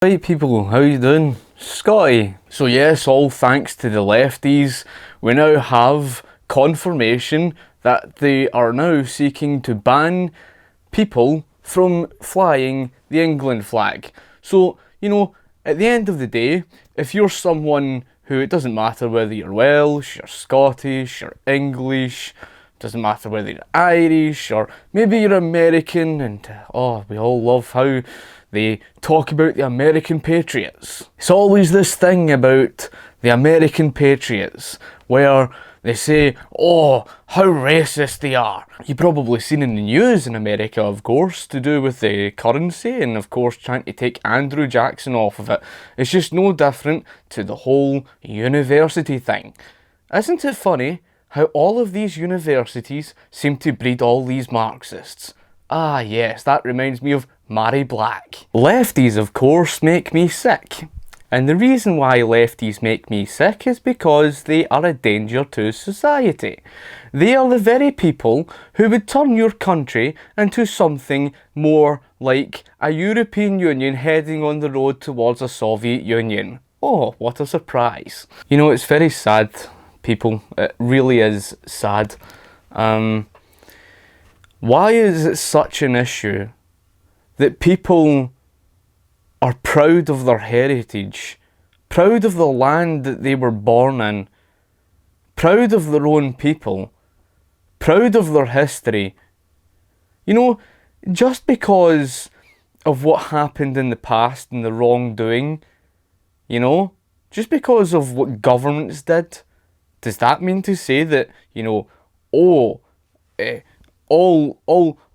Right people, how you doing? Scotty. So yes, all thanks to the lefties, we now have confirmation that they are now seeking to ban people from flying the England flag. So, at the end of the day, if you're someone who, it doesn't matter whether you're Welsh, you're Scottish, you're English, doesn't matter whether you're Irish, or maybe you're American, and we all love how they talk about the American patriots. It's always this thing about the American patriots where they say, oh, how racist they are. You've probably seen in the news in America, of course, to do with the currency and, of course, trying to take Andrew Jackson off of it. It's just no different to the whole university thing. Isn't it funny how all of these universities seem to breed all these Marxists? Ah yes, that reminds me of Mary Black. Lefties, of course, make me sick. And the reason why lefties make me sick is because they are a danger to society. They are the very people who would turn your country into something more like a European Union heading on the road towards a Soviet Union. Oh, what a surprise. You know, it's very sad, people. It really is sad. Why is it such an issue that people are proud of their heritage, proud of the land that they were born in, proud of their own people, proud of their history? You know, just because of what happened in the past and the wrongdoing, just because of what governments did, does that mean to say that,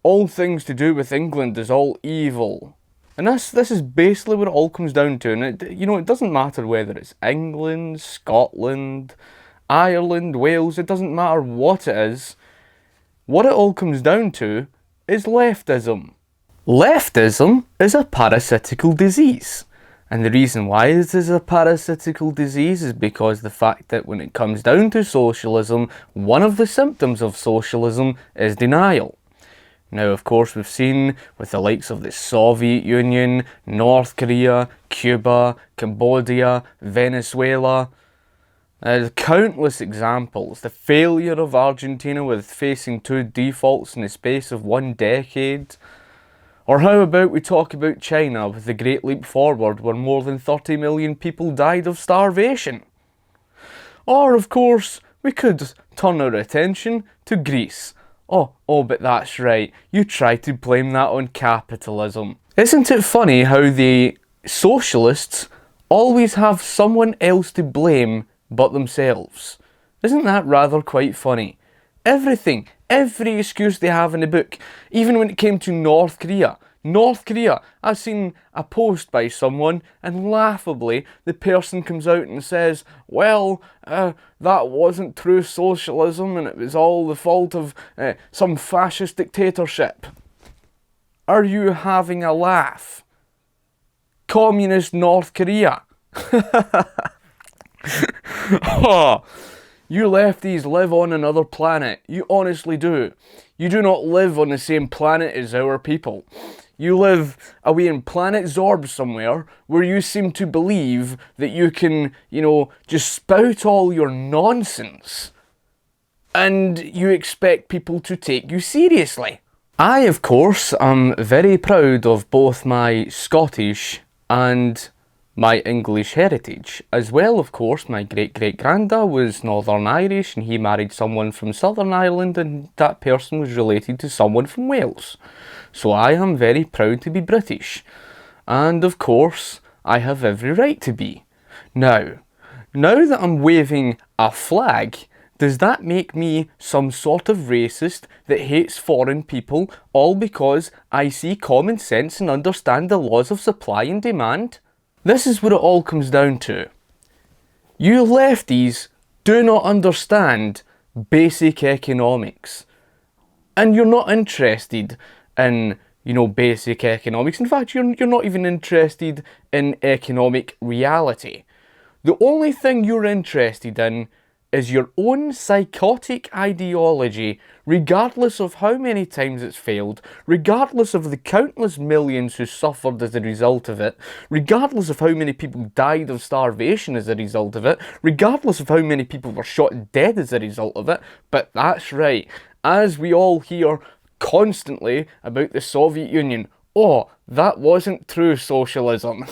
all things to do with England is all evil? And this is basically what it all comes down to. And it doesn't matter whether it's England, Scotland, Ireland, Wales, it doesn't matter what it is. What it all comes down to is leftism. Leftism is a parasitical disease. And the reason why it is a parasitical disease is because the fact that when it comes down to socialism, one of the symptoms of socialism is denial. Now, of course, we've seen with the likes of the Soviet Union, North Korea, Cuba, Cambodia, Venezuela, countless examples. The failure of Argentina with facing 2 defaults in the space of 1 decade. Or how about we talk about China with the Great Leap Forward, where more than 30 million people died of starvation. Or, of course, we could turn our attention to Greece. Oh, but that's right, you try to blame that on capitalism. Isn't it funny how the socialists always have someone else to blame but themselves? Isn't that rather quite funny? Everything, every excuse they have in the book, even when it came to North Korea, I've seen a post by someone and laughably the person comes out and says, well, that wasn't true socialism and it was all the fault of some fascist dictatorship. Are you having a laugh? Communist North Korea. Oh, you lefties live on another planet. You honestly do. You do not live on the same planet as our people. You live away in planet Zorb somewhere where you seem to believe that you can, just spout all your nonsense and you expect people to take you seriously. I, of course, am very proud of both my Scottish and my English heritage. As well, of course, my great-great-granda was Northern Irish and he married someone from Southern Ireland and that person was related to someone from Wales. So I am very proud to be British. And of course, I have every right to be. Now that I'm waving a flag, does that make me some sort of racist that hates foreign people all because I see common sense and understand the laws of supply and demand? This is what it all comes down to. You lefties do not understand basic economics. And you're not interested in, basic economics. In fact, you're not even interested in economic reality. The only thing you're interested in is your own psychotic ideology, regardless of how many times it's failed, regardless of the countless millions who suffered as a result of it, regardless of how many people died of starvation as a result of it, regardless of how many people were shot dead as a result of it. But that's right, as we all hear constantly about the Soviet Union, oh, that wasn't true socialism.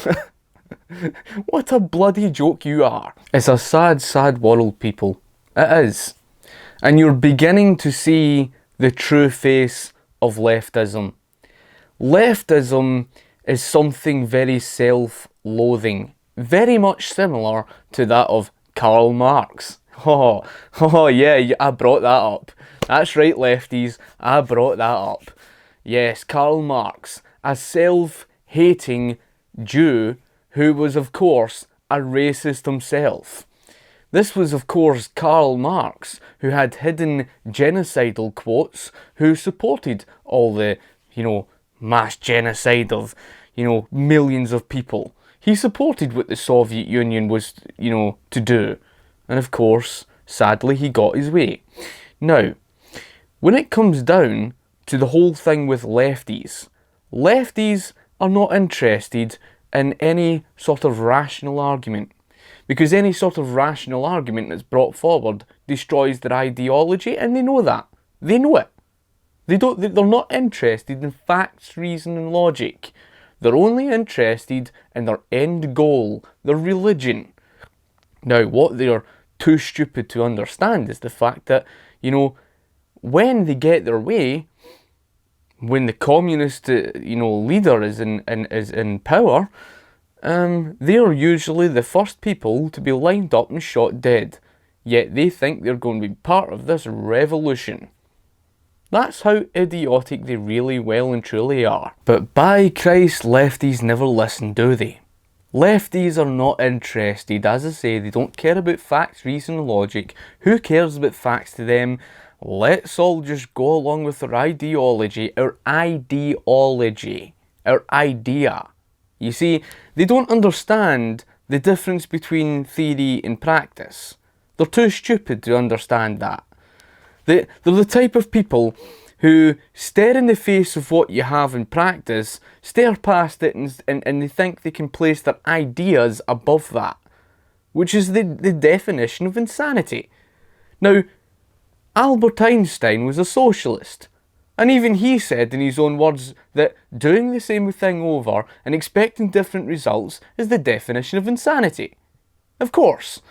What a bloody joke you are. It's a sad, sad world, people. It is. And you're beginning to see the true face of leftism. Leftism is something very self-loathing, very much similar to that of Karl Marx. Oh yeah, I brought that up. That's right, lefties, I brought that up. Yes, Karl Marx, a self-hating Jew who was, of course, a racist himself. This was, of course, Karl Marx, who had hidden genocidal quotes, who supported all the, mass genocide of, millions of people. He supported what the Soviet Union was, to do. And of course, sadly, he got his way. Now, when it comes down to the whole thing with lefties are not interested in any sort of rational argument. Because any sort of rational argument that's brought forward destroys their ideology, and they know that. They know it. They're not interested in facts, reason and logic. They're only interested in their end goal, their religion. Now, what they're too stupid to understand is the fact that, when they get their way, when the communist, leader is in power, they are usually the first people to be lined up and shot dead. Yet they think they're going to be part of this revolution. That's how idiotic they really well and truly are. But by Christ, lefties never listen, do they? Lefties are not interested. As I say, they don't care about facts, reason and logic. Who cares about facts to them? Let's all just go along with our ideology. Our ideology. Our idea. You see, they don't understand the difference between theory and practice. They're too stupid to understand that. They're the type of people who stare in the face of what you have in practice, stare past it and they think they can place their ideas above that. Which is the definition of insanity. Now, Albert Einstein was a socialist. And even he said in his own words that doing the same thing over and expecting different results is the definition of insanity. Of course.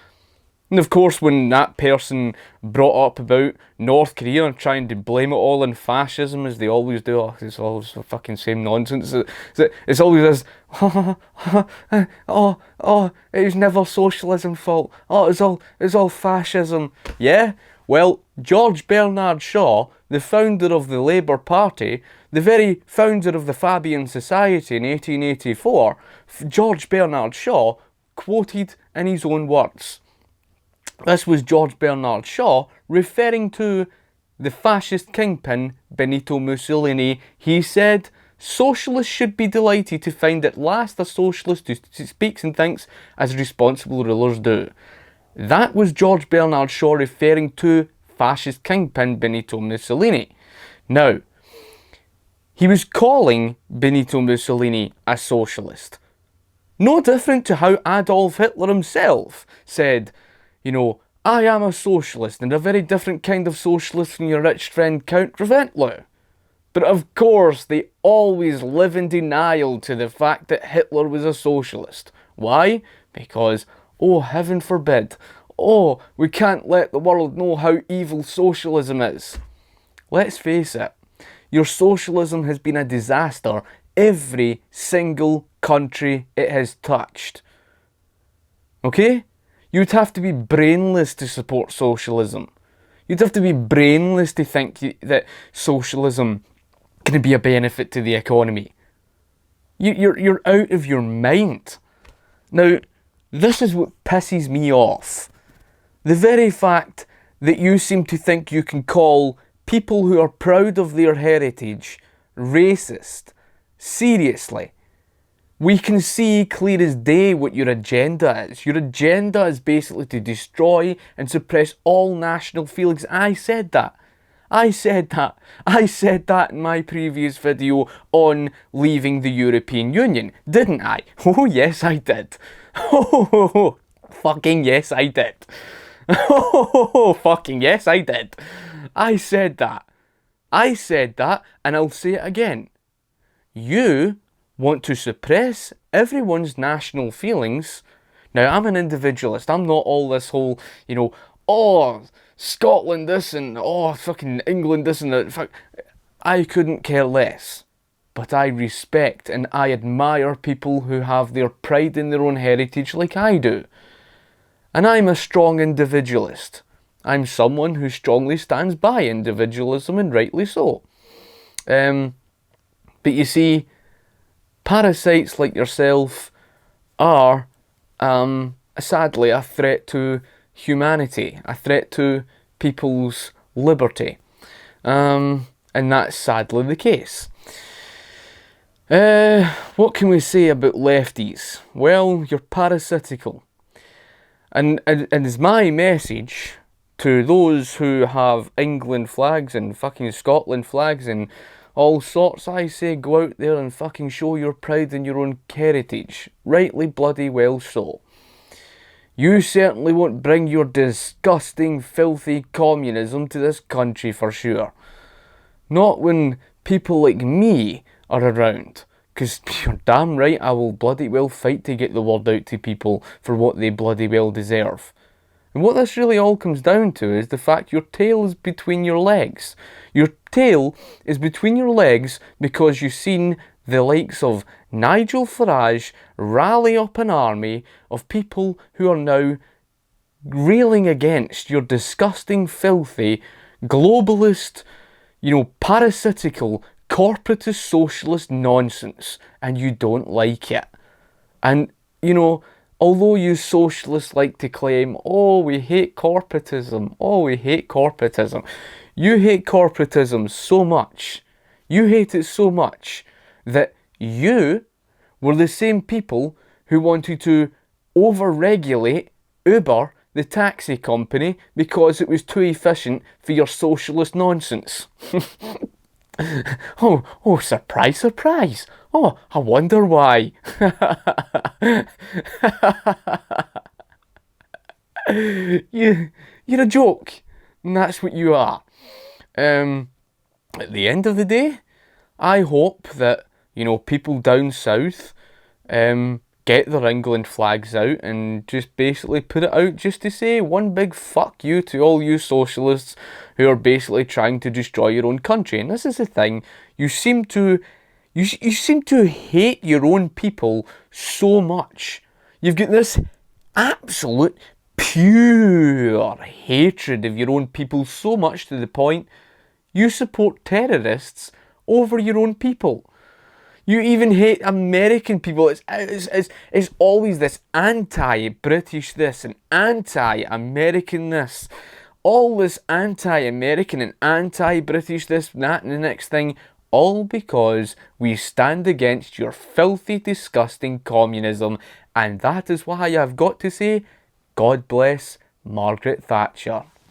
And of course, when that person brought up about North Korea and trying to blame it all on fascism, as they always do, it's always the fucking same nonsense. It's always this, it was never socialism's fault. It was all fascism. Yeah? Well, George Bernard Shaw, the founder of the Labour Party, the very founder of the Fabian Society in 1884, George Bernard Shaw quoted in his own words. This was George Bernard Shaw referring to the fascist kingpin Benito Mussolini. He said, "Socialists should be delighted to find at last a socialist who speaks and thinks as responsible rulers do." That was George Bernard Shaw referring to fascist kingpin Benito Mussolini. Now, he was calling Benito Mussolini a socialist. No different to how Adolf Hitler himself said, I am a socialist and a very different kind of socialist from your rich friend Count Reventlow. But of course, they always live in denial to the fact that Hitler was a socialist. Why? Because, oh, heaven forbid, we can't let the world know how evil socialism is. Let's face it, your socialism has been a disaster every single country it has touched. Okay? You'd have to be brainless to support socialism. You'd have to be brainless to think that socialism can be a benefit to the economy. You're out of your mind. Now, this is what pisses me off. The very fact that you seem to think you can call people who are proud of their heritage racist. Seriously. We can see clear as day what your agenda is. Your agenda is basically to destroy and suppress all national feelings. I said that. I said that. I said that in my previous video on leaving the European Union, didn't I? Oh, yes, I did. Oh, fucking yes, I did. Oh, fucking yes, I did. I said that. I said that, and I'll say it again. You want to suppress everyone's national feelings. Now, I'm an individualist. I'm not all this whole, oh, Scotland this and oh, fucking England this and that. Fuck. I couldn't care less. But I respect and I admire people who have their pride in their own heritage like I do. And I'm a strong individualist. I'm someone who strongly stands by individualism, and rightly so. But you see, parasites like yourself are, sadly, a threat to humanity, a threat to people's liberty. And that's sadly the case. What can we say about lefties? Well, you're parasitical. And is my message to those who have England flags and fucking Scotland flags and all sorts, I say go out there and fucking show your pride in your own heritage. Rightly bloody well so. You certainly won't bring your disgusting, filthy communism to this country for sure. Not when people like me are around. Because you're damn right I will bloody well fight to get the word out to people for what they bloody well deserve. And what this really all comes down to is the fact your tail is between your legs. Your tail is between your legs because you've seen the likes of Nigel Farage rally up an army of people who are now railing against your disgusting, filthy, globalist, parasitical, corporatist socialist nonsense, and you don't like it. And, although you socialists like to claim, oh, we hate corporatism, you hate corporatism so much, you hate it so much, that you were the same people who wanted to over-regulate Uber, the taxi company, because it was too efficient for your socialist nonsense. Oh, surprise, surprise. Oh, I wonder why. You're a joke. And that's what you are. At the end of the day, I hope that, people down south get their England flags out and just basically put it out just to say one big fuck you to all you socialists who are basically trying to destroy your own country. And this is the thing, you seem to hate your own people so much. You've got this absolute pure hatred of your own people so much to the point you support terrorists over your own people. You even hate American people. It's always this anti-British this and anti-American this. All this anti-American and anti-British this and that and the next thing. All because we stand against your filthy, disgusting communism. And that is why I've got to say, God bless Margaret Thatcher.